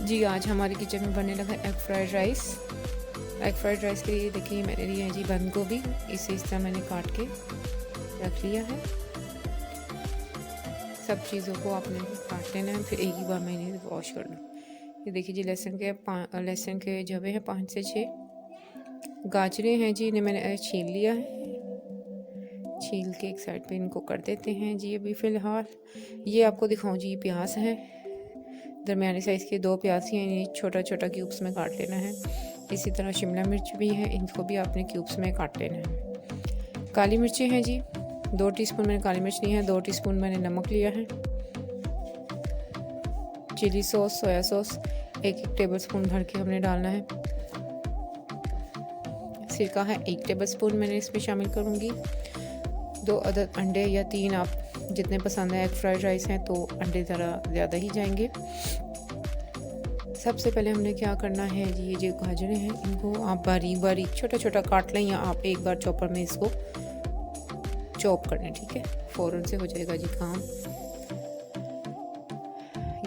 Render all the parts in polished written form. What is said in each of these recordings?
जी आज हमारे किचन में बनने लगा egg fried rice. Egg fried rice के लिए देखिए मैंने लिया है जी बंद गोभी, इसे इस तरह मैंने काट के रख लिया है। सब चीज़ों को आपने काट लेना है, फिर एक ही बार मैंने वॉश कर लो। ये देखिए जी लहसुन के जवे हैं 5 से 6। गाजरें हैं जी, इन्हें मैंने छील लिया है। छील के एक साइड पे इनको कर देते हैं जी। अभी फ़िलहाल ये आपको दिखाऊं जी, प्याज है दरमियानी साइज़ के 2 प्याज हैं, इन्हें छोटा छोटा क्यूब्स में काट लेना है। इसी तरह शिमला मिर्च भी है, इनको भी आपने क्यूब्स में काट लेना है। काली मिर्चें हैं जी 2 टीस्पून मैंने काली मिर्च ली है, 2 टीस्पून मैंने नमक लिया है। Chilli sauce, soya sauce 1 tablespoon भर के हमने डालना है। सिरका है 1 टेबल स्पून मैंने इसमें शामिल करूँगी। 2 अदद अंडे या 3, आप जितने पसंद है। एग फ्राइड राइस हैं तो अंडे ज़रा ज़्यादा ही जाएंगे। सबसे पहले हमने क्या करना है जी, ये जो गाजरें हैं इनको आप बारीक बारीक छोटा छोटा काट लें, या आप एक बार चॉपर में इसको चॉप कर लें, ठीक है, फ़ौरन से हो जाएगा जी काम।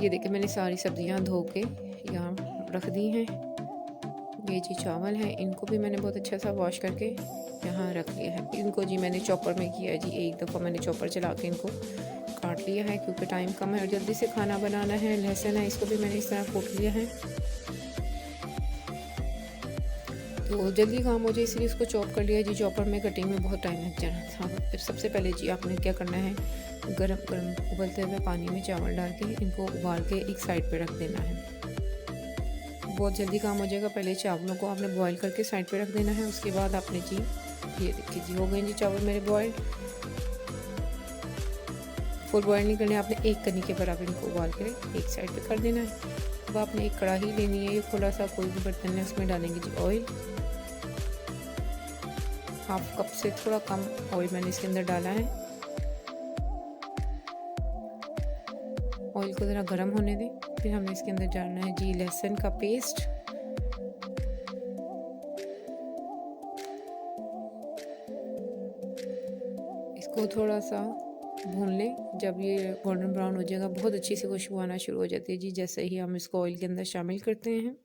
ये देखिए मैंने सारी सब्जियां धो के यहाँ रख दी हैं। ये जी चावल हैं, इनको भी मैंने बहुत अच्छा सा वॉश करके यहाँ रख लिया है। इनको जी मैंने चॉपर में किया जी, एक दफ़ा मैंने चॉपर चला के इनको काट लिया है क्योंकि टाइम कम है और जल्दी से खाना बनाना है। लहसुन है, इसको भी मैंने इस तरह कूट लिया है तो जल्दी काम हो जाए, इसलिए इसको चॉप कर लिया जी। चॉपर में कटिंग में बहुत टाइम लग जाना था। फिर सबसे पहले जी आपने क्या करना है, गरम गरम उबलते हुए पानी में चावल डाल के इनको उबाल के एक साइड पे रख देना है। बहुत जल्दी काम हो जाएगा। पहले चावलों को आपने बॉईल करके साइड पे रख देना है, उसके बाद आपने जी ये देखिए जी हो गए जी चावल मेरे बॉयल। फुल बॉयल नहीं करने, आपने 1 कनी के बराबर इनको उबाल कर एक साइड पे कर देना है। अब आपने एक कढ़ाई लेनी है, ये खुला सा कोई भी बर्तन है, उसमें डालेंगे जी ऑयल। हाफ कप से थोड़ा कम ऑयल मैंने इसके अंदर डाला है। ऑयल को ज़रा गर्म होने दें, फिर हमने इसके अंदर डालना है जी लहसुन का पेस्ट। इसको थोड़ा सा भून लें। जब ये गोल्डन ब्राउन हो जाएगा, बहुत अच्छी सी खुशबू आना शुरू हो जाती है जी जैसे ही हम इसको ऑयल के अंदर शामिल करते हैं।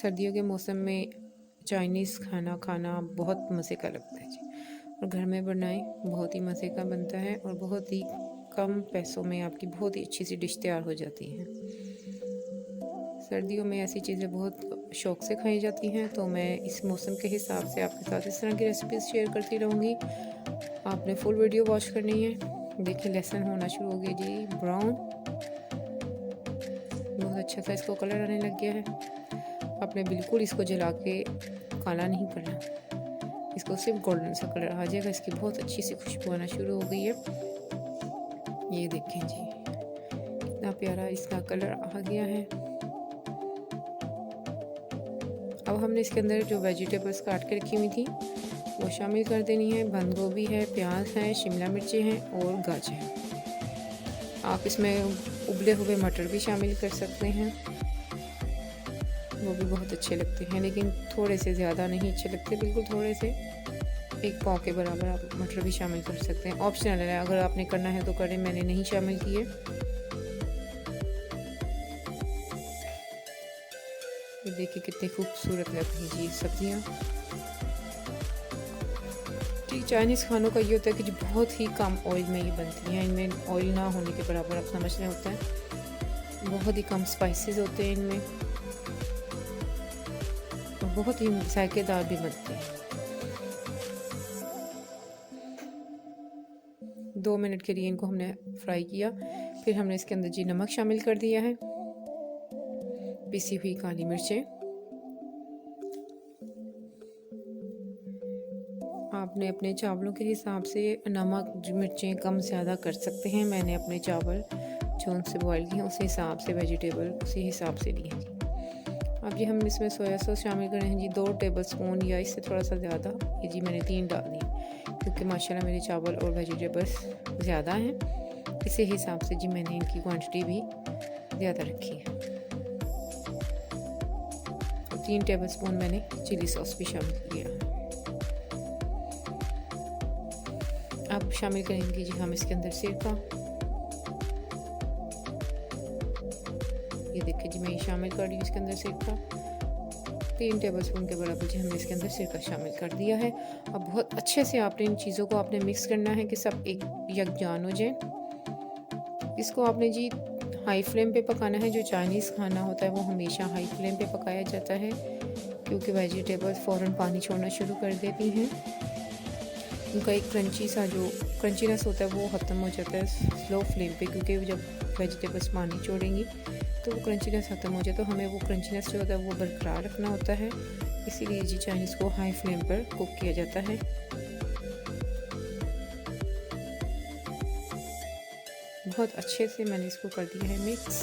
सर्दियों के मौसम में चाइनीज़ खाना खाना बहुत मज़े का लगता है जी, और घर में बनाएं, बहुत ही मज़े का बनता है और बहुत ही कम पैसों में आपकी बहुत ही अच्छी सी डिश तैयार हो जाती है। सर्दियों में ऐसी चीज़ें बहुत शौक़ से खाई जाती हैं, तो मैं इस मौसम के हिसाब से आपके साथ इस तरह की रेसिपीज़ शेयर करती रहूँगी। आपने फुल वीडियो वॉच करनी है। देखिए लहसुन होना शुरू हो गया जी ब्राउन, बहुत अच्छा सा इसको कलर आने लग गया है। आपने बिल्कुल इसको जला के काला नहीं करना, इसको सिर्फ गोल्डन सा कलर आ जाएगा। इसकी बहुत अच्छी सी खुशबू आना शुरू हो गई है। ये देखें जी कितना प्यारा इसका कलर आ गया है। अब हमने इसके अंदर जो वेजिटेबल्स काट के रखी हुई थी वो शामिल कर देनी है। बंद गोभी है, प्याज है, शिमला मिर्ची हैं और गाजर हैं। आप इसमें उबले हुए मटर भी शामिल कर सकते हैं। वो भी बहुत अच्छे लगते हैं, लेकिन थोड़े से ज़्यादा नहीं अच्छे लगते, बिल्कुल थोड़े से, एक पाव के बराबर आप मटर भी शामिल कर सकते हैं। ऑप्शनल है, अगर आपने करना है तो करें, मैंने नहीं शामिल किए। ये देखिए कितनी खूबसूरत लग रही जी सब्जियाँ। ठीक, चाइनीज़ खानों का ये होता है कि जो बहुत ही कम ऑयल में ये बनती हैं, इनमें ऑयल ना होने के बराबर आप समझ रहे होता है। बहुत ही कम स्पाइसेस होते हैं इनमें, और बहुत ही जायकेदार भी बनते हैं। 2 मिनट के लिए इनको हमने फ्राई किया, फिर हमने इसके अंदर जी नमक शामिल कर दिया है, पिसी हुई काली मिर्चें। आपने अपने चावलों के हिसाब से नमक मिर्चें कम ज़्यादा कर सकते हैं। मैंने अपने चावल जो उनसे बॉयल किए हैं उसी हिसाब से, वेजिटेबल उसी हिसाब से लिए जी। अब जी हम इसमें सोया सॉस शामिल कर रहे हैं जी 2 टेबलस्पून या इससे थोड़ा सा ज़्यादा। ये जी मैंने 3 डाल दी, क्योंकि माशाल्लाह मेरे चावल और वेजिटेबल्स ज़्यादा हैं, इसी हिसाब से जी मैंने इनकी क्वांटिटी भी ज़्यादा रखी है। तो 3 टेबलस्पून मैंने चिली सॉस भी शामिल किया। अब शामिल करेंगे जी हम इसके अंदर सिरका। ये देखिए जी मैं ये शामिल कर रही हूँ इसके अंदर सिरका। 3 टेबलस्पून के बराबर जी हमने इसके अंदर सिरका शामिल कर दिया है। अब बहुत अच्छे से आपने इन चीज़ों को आपने मिक्स करना है कि सब एक यकजान हो जाए। इसको आपने जी हाई फ्लेम पे पकाना है। जो चाइनीज़ खाना होता है वो हमेशा हाई फ्लेम पे पकाया जाता है, क्योंकि वेजिटेबल्स फ़ौरन पानी छोड़ना शुरू कर देती हैं। उनका एक क्रंचीनेस होता है वो ख़त्म हो जाता है स्लो फ्लेम पे, क्योंकि जब वेजिटेबल्स पानी छोड़ेंगी तो वो क्रंचीनेस ख़त्म हो जाए। तो हमें वो क्रंचीनेस जो होता है वो बरकरार रखना होता है, इसीलिए जी चाइनीज़ को हाई फ्लेम पर कुक किया जाता है। बहुत अच्छे से मैंने इसको कर दिया है मिक्स।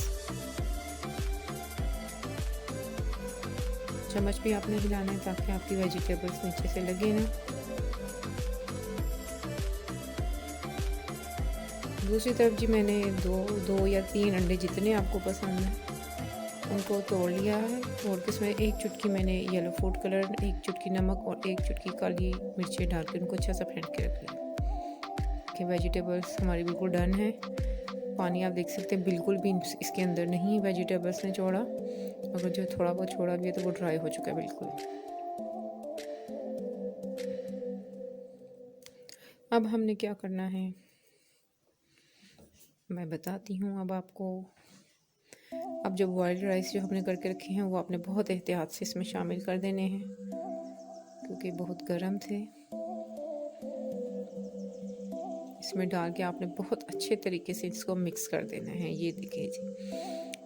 चम्मच भी आपने हिलाना है ताकि आपकी वेजिटेबल्स नीचे से लगे ना। दूसरी तरफ जी मैंने दो या 3 अंडे जितने आपको पसंद हैं उनको तोड़ लिया है। तोड़ के इसमें 1 चुटकी मैंने येलो फूड कलर, 1 चुटकी नमक और 1 चुटकी काली मिर्चें डाल के उनको अच्छा सा फेंट के रख लिया कि वेजिटेबल्स हमारी बिल्कुल डन है। पानी आप देख सकते हैं बिल्कुल भी इसके अंदर नहीं वेजिटेबल्स ने छोड़ा, अगर जो थोड़ा बहुत छोड़ा भी है तो वो ड्राई हो चुका है बिल्कुल। अब हमने क्या करना है मैं बताती हूँ अब आपको। अब जो बॉइल्ड राइस जो हमने करके रखे हैं वो आपने बहुत एहतियात से इसमें शामिल कर देने हैं, क्योंकि बहुत गर्म थे। इसमें डाल के आपने बहुत अच्छे तरीके से इसको मिक्स कर देना है। ये देखिए जी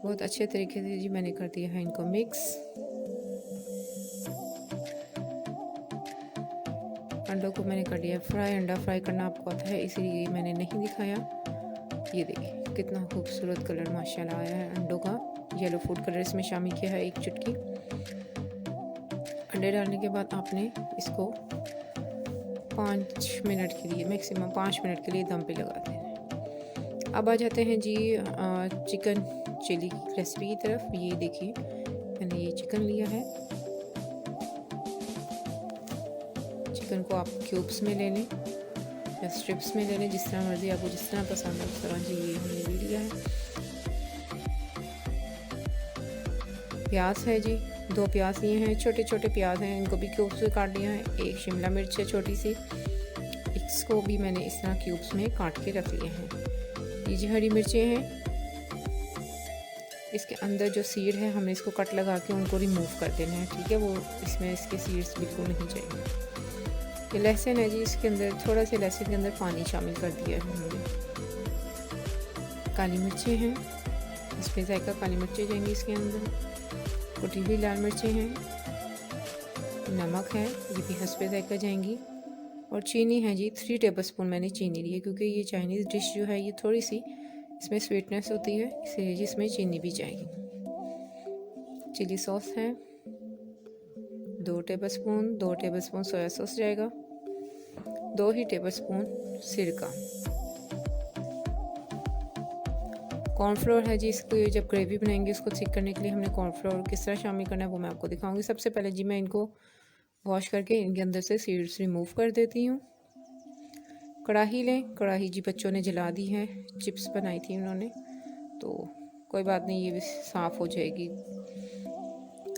बहुत अच्छे तरीके से जी मैंने कर दिया है इनको मिक्स। अंडों को मैंने कर लिया फ्राई। अंडा फ्राई करना आपको आता है इसीलिए मैंने नहीं दिखाया। ये देखिए कितना खूबसूरत कलर माशाल्लाह आया है अंडों का। येलो फूड कलर इसमें शामिल किया है 1 चुटकी। अंडे डालने के बाद आपने इसको 5 मिनट के लिए, मैक्सिमम 5 मिनट के लिए दम पे लगा देना है। अब आ जाते हैं जी चिकन चिली की रेसिपी की तरफ। ये देखिए मैंने ये चिकन लिया है। चिकन को आप क्यूब्स में ले लें या स्ट्रिप्स में ले लें, जिस तरह मर्जी आपको जिस तरह पसंद है उस तरह जी। ये हमने ले लिया है। प्याज है जी 2 प्याज लिए हैं, छोटे छोटे प्याज हैं, इनको भी क्यूब्स में काट लिया है। 1 शिमला मिर्च है छोटी सी, इसको भी मैंने इस तरह क्यूब्स में काट के रख लिए हैं। ये जी हरी मिर्चें हैं, इसके अंदर जो सीड है हमें इसको कट लगा के उनको रिमूव कर देना है, ठीक है। वो इसमें इसके सीड्स बिल्कुल नहीं चाहिए। ये लहसुन है जी, इसके अंदर थोड़ा से लहसुन के अंदर पानी शामिल कर दिया है हमने। काली मिर्चें हैं, इसमें जायका काली मिर्चें जाएंगी इसके अंदर। कुटी हुई लाल मिर्चें हैं, नमक है ये भी हस्बे जायका जाएंगी, और चीनी है जी 3 टेबलस्पून मैंने चीनी ली है, क्योंकि ये चाइनीज़ डिश जो है ये थोड़ी सी इसमें स्वीटनेस होती है, इसलिए जी इसमें चीनी भी जाएगी। चिली सॉस है 2 टेबलस्पून, 2 टेबलस्पून सोया सॉस जाएगा, 2 ही टेबलस्पून सिरका। कॉर्नफ्लोर है जी, इसको ये जब ग्रेवी बनाएंगे उसको थिक करने के लिए हमने कॉर्नफ्लोर किस तरह शामिल करना है वो मैं आपको दिखाऊंगी। सबसे पहले जी मैं इनको वॉश करके इनके अंदर से सीड्स रिमूव कर देती हूँ। कढ़ाई लें, कढ़ाई जी बच्चों ने जला दी है, चिप्स बनाई थी उन्होंने, तो कोई बात नहीं, ये भी साफ़ हो जाएगी।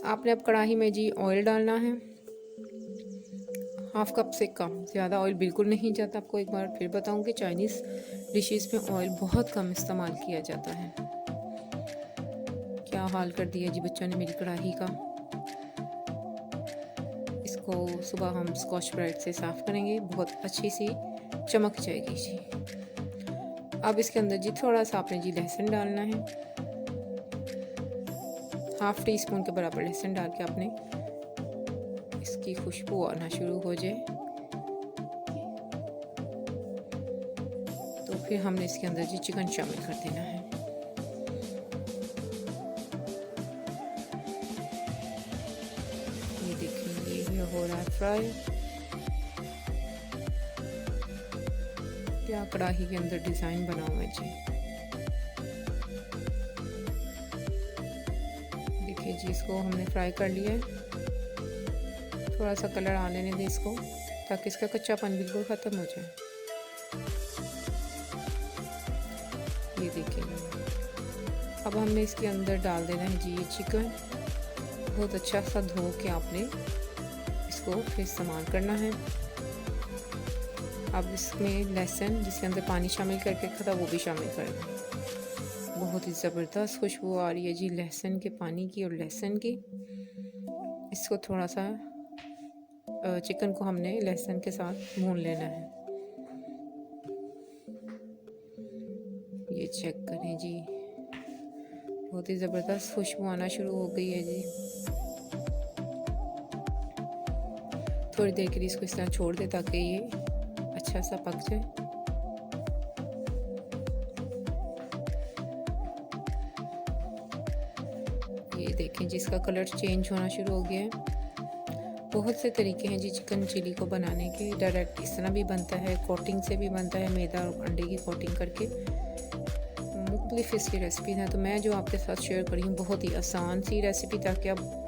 आपने अब कढ़ाई में जी ऑयल डालना है, हाफ कप से कम, ज़्यादा ऑयल बिल्कुल नहीं जाता। आपको एक बार फिर बताऊंगी, चाइनीज़ डिशेस में ऑयल बहुत कम इस्तेमाल किया जाता है। क्या हाल कर दिया जी बच्चों ने मेरी कढ़ाई का। इसको सुबह हम स्कॉच ब्राइट से साफ़ करेंगे, बहुत अच्छी सी चमक जाएगी जी। अब इसके अंदर जी थोड़ा सा आपने जी लहसुन डालना है, हाफ टी स्पून के बराबर लहसुन डाल के आपने इसकी खुशबू आना शुरू हो जाए तो फिर हमने इसके अंदर जी चिकन शामिल कर देना है। ये देखिए ये हो रहा है फ्राई। क्या कढ़ाई के अंदर डिज़ाइन बना हुआ है जी, देखिए जी। इसको हमने फ्राई कर लिया है, थोड़ा सा कलर आने दें इसको ताकि इसका कच्चापन बिल्कुल ख़त्म हो जाए। ये देखिए, अब हमने इसके अंदर डाल देना है जी ये चिकन। बहुत अच्छा सा धो के आपने इसको फिर इस्तेमाल करना है। अब इसमें लहसुन जिसके अंदर पानी शामिल करके रखा था वो भी शामिल कर दें। बहुत ही ज़बरदस्त खुशबू आ रही है जी लहसुन के पानी की और लहसुन की। इसको थोड़ा सा चिकन को हमने लहसुन के साथ भून लेना है। ये चेक करें जी, बहुत ही ज़बरदस्त खुशबू आना शुरू हो गई है जी। थोड़ी देर के लिए इसको इस तरह छोड़ दें ताकि ये अच्छा सा पक जाए। ये देखें जी इसका कलर चेंज होना शुरू हो गया है। बहुत से तरीके हैं जी चिकन चिली को बनाने के। डायरेक्ट इस तरह भी बनता है, कोटिंग से भी बनता है, मैदा और अंडे की कोटिंग करके। मुख्तलिफ इसकी रेसिपीज़ हैं, तो मैं जो आपके साथ शेयर करी हूँ बहुत ही आसान सी रेसिपी, ताकि आप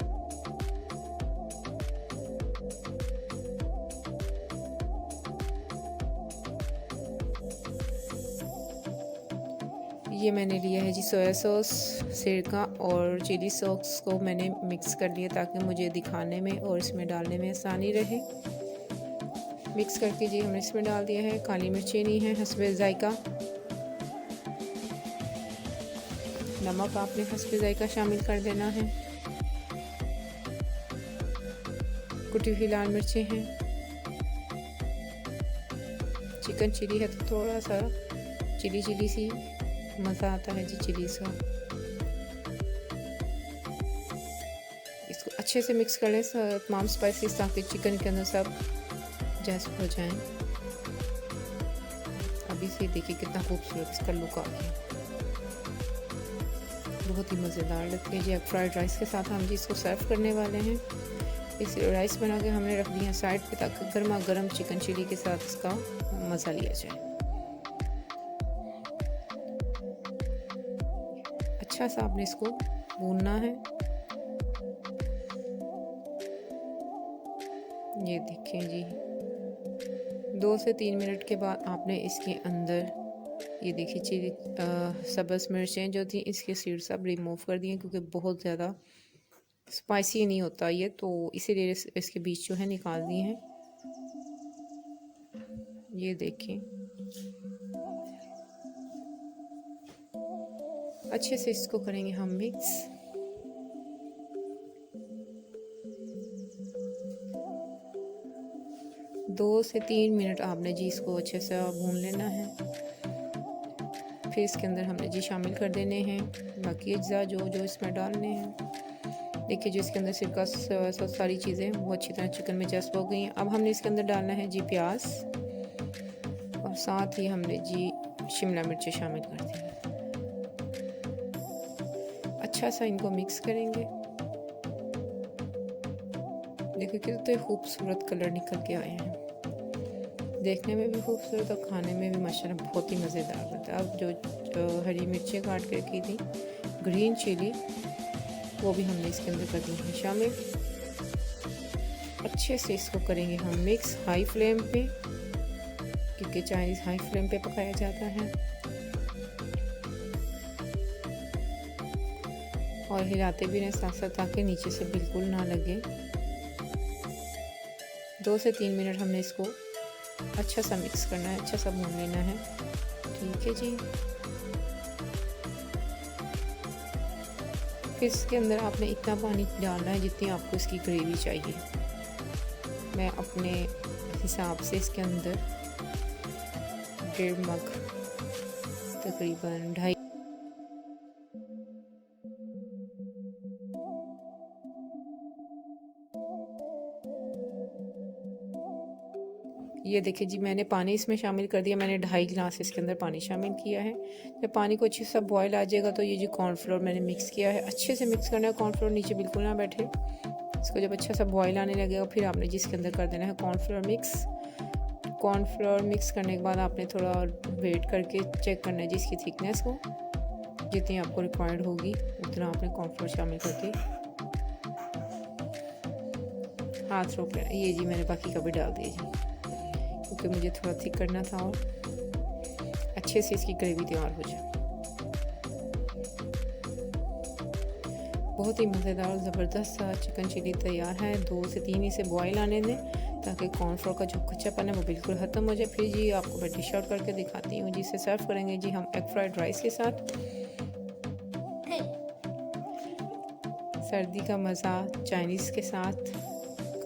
ये मैंने लिया है जी सोया सॉस, सिरका और चिली सॉस को मैंने मिक्स कर लिया ताकि मुझे दिखाने में और इसमें डालने में आसानी रहे। मिक्स करके जी हमने इसमें डाल दिया है। काली मिर्चें नहीं है, हस्बे ज़ायका। नमक आपने हस्बे ज़ायका शामिल कर देना है। कुटी हुई लाल मिर्चें हैं। चिकन चिली है तो थोड़ा सा चिली चिली सी मज़ा आता है जी चिलीज़ का। इसको अच्छे से मिक्स कर लें तमाम स्पाइसेस ताकि चिकन के अंदर सब जज़्ब हो जाएं। अभी से देखिए कितना खूबसूरत इसका लुक आ गया, बहुत ही मज़ेदार लगती है जी। अब फ्राइड राइस के साथ हम जी इसको सर्व करने वाले हैं। इस राइस बना के हमने रख दिया साइड पे ताकि गर्मा गर्म चिकन चिली के साथ इसका मज़ा लिया जाए। अच्छा सा आपने इसको भूनना है। ये देखिए जी 2 से 3 मिनट के बाद आपने इसके अंदर ये देखिए चिली सब्ज़ मिर्चें जो थी इसके सीड्स अब रिमूव कर दिए क्योंकि बहुत ज़्यादा स्पाइसी नहीं होता ये, तो इसीलिए इसके बीच जो है निकाल दिए हैं। ये देखिए अच्छे से इसको करेंगे हम मिक्स। दो से 3 मिनट आपने जी इसको अच्छे से भून लेना है। फिर इसके अंदर हमने जी शामिल कर देने हैं बाकी अज्जा जो जो इसमें डालने हैं। देखिए जो इसके अंदर सिरका सारी चीज़ें वो अच्छी तरह चिकन में जज़्ब हो गई हैं। अब हमने इसके अंदर डालना है जी प्याज और साथ ही हमने जी शिमला मिर्चें शामिल कर दी। अच्छा सा इनको मिक्स करेंगे। देखिए कितने खूबसूरत कलर निकल के आए हैं। देखने में भी खूबसूरत और खाने में भी माशाल्लाह बहुत ही मज़ेदार बनता है। अब जो हरी मिर्चें काट कर की थी, ग्रीन चिली, वो भी हमने इसके अंदर कर दी है शामिल। अच्छे से इसको करेंगे हम मिक्स हाई फ्लेम पे, क्योंकि चाइनीज़ हाई फ्लेम पे पकाया जाता है। और हिलाते भी रहें साथ साथ, ताकि नीचे से बिल्कुल ना लगे। 2 से 3 मिनट हमने इसको अच्छा सा मिक्स करना है, अच्छा सा भून लेना है। ठीक है जी। फिर इसके अंदर आपने इतना पानी डालना है जितनी आपको इसकी ग्रेवी चाहिए। मैं अपने हिसाब से इसके अंदर 1.5 मग, तकरीबन 2.5, ये देखिए जी, मैंने पानी इसमें शामिल कर दिया। मैंने 2.5 गिलास इसके अंदर पानी शामिल किया है। जब पानी को अच्छे से बॉयल आ जाएगा तो ये जो कॉर्नफ्लोर मैंने मिक्स किया है, अच्छे से मिक्स करना है, कॉर्नफ्लोर नीचे बिल्कुल ना बैठे। इसको जब अच्छा सा बॉयल आने लगेगा, फिर आपने जिसके अंदर कर देना है कॉर्नफ्लोर मिक्स। कॉर्नफ्लोर मिक्स करने के बाद आपने थोड़ा वेट करके चेक करना है जिसकी थिकनेस को, जितनी आपको रिक्वायर्ड होगी उतना आपने कॉर्नफ्लोर शामिल करके हाथ रोक लेना। ये जी मैंने बाकी का भी डाल दिया जी, क्योंकि मुझे थोड़ा थिक करना था और अच्छे से इसकी ग्रेवी तैयार हो जाए। बहुत ही मज़ेदार और ज़बरदस्त सा चिकन चिली तैयार है। 2 से 3 इसे बॉयल आने दें, ताकि कॉर्नफ्लोर का जो कच्चापन है वो बिल्कुल ख़त्म हो जाए। फिर जी आपको मैं डिश आउट करके दिखाती हूँ। जिसे सर्व करेंगे जी हम एग फ्राइड राइस के साथ। सर्दी का मज़ा चाइनीज़ के साथ,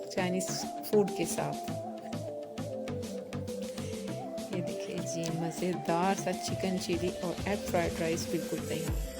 चाइनीज़ फूड के साथ। ये देखिए जी, मज़ेदार सा चिकन चिली और एग फ्राइड राइस बिल्कुल तैयार।